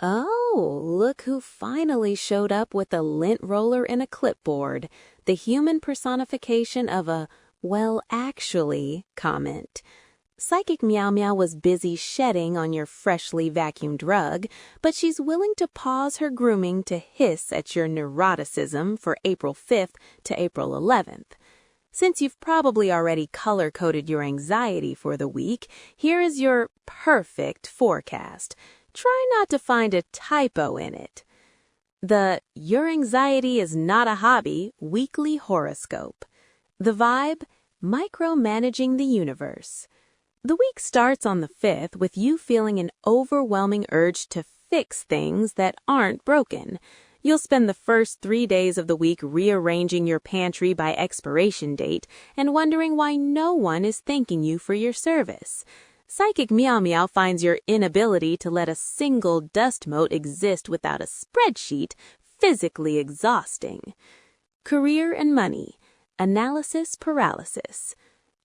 Oh, look who finally showed up with a lint roller and a clipboard, the human personification of a, well, actually comment. Psychic Meow Meow was busy shedding on your freshly vacuumed rug, but she's willing to pause her grooming to hiss at your neuroticism for April 5th to April 11th. Since you've probably already color-coded your anxiety for the week, here is your perfect forecast. Try not to find a typo in it. The Your Anxiety is Not a Hobby weekly horoscope. The vibe, micromanaging the universe. The week starts on the 5th with you feeling an overwhelming urge to fix things that aren't broken. You'll spend the first 3 days of the week rearranging your pantry by expiration date and wondering why no one is thanking you for your service. Psychic Meow Meow finds your inability to let a single dust mote exist without a spreadsheet physically exhausting. Career and money. Analysis paralysis.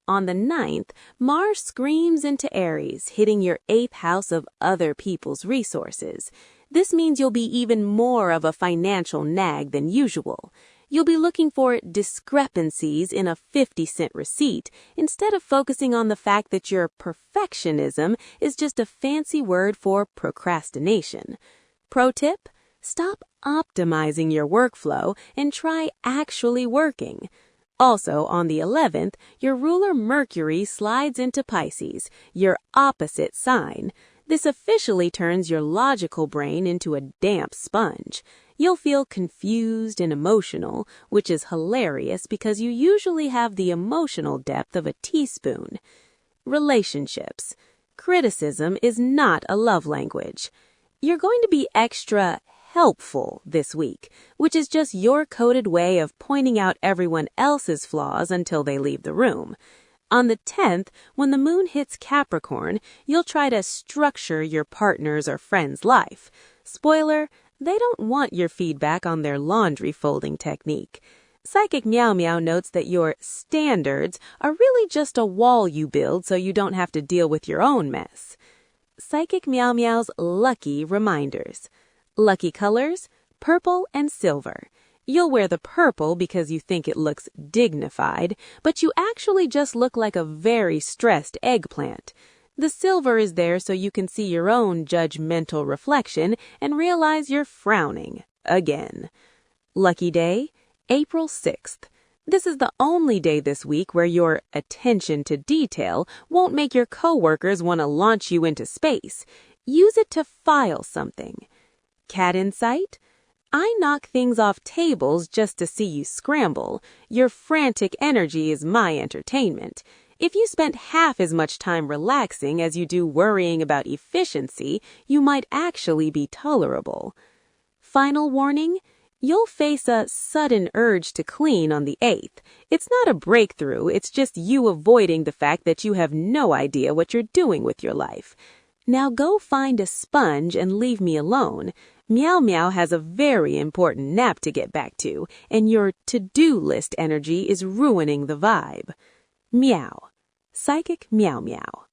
On the 9th, Mars screams into Aries, hitting your 8th house of other people's resources. This means you'll be even more of a financial nag than usual. You'll be looking for discrepancies in a 50-cent receipt instead of focusing on the fact that your perfectionism is just a fancy word for procrastination. Pro tip: stop optimizing your workflow and try actually working. Also, on the 11th, your ruler Mercury slides into Pisces, your opposite sign. This officially turns your logical brain into a damp sponge. You'll feel confused and emotional, which is hilarious because you usually have the emotional depth of a teaspoon. Relationships. Criticism is not a love language. You're going to be extra helpful this week, which is just your coded way of pointing out everyone else's flaws until they leave the room. On the 10th, when the moon hits Capricorn, you'll try to structure your partner's or friend's life. Spoiler, they don't want your feedback on their laundry folding technique. Psychic Meow Meow notes that your standards are really just a wall you build so you don't have to deal with your own mess. Psychic Meow Meow's lucky reminders. Lucky colors, purple and silver. You'll wear the purple because you think it looks dignified, but you actually just look like a very stressed eggplant. The silver is there so you can see your own judgmental reflection and realize you're frowning again. Lucky day, April 6th. This is the only day this week where your attention to detail won't make your coworkers want to launch you into space. Use it to file something. Cat in sight? I knock things off tables just to see you scramble. Your frantic energy is my entertainment. If you spent half as much time relaxing as you do worrying about efficiency, you might actually be tolerable. Final warning: you'll face a sudden urge to clean on the 8th. It's not a breakthrough, it's just you avoiding the fact that you have no idea what you're doing with your life. Now go find a sponge and leave me alone. Meow Meow has a very important nap to get back to, and your to-do list energy is ruining the vibe. Meow. Psychic Meow Meow.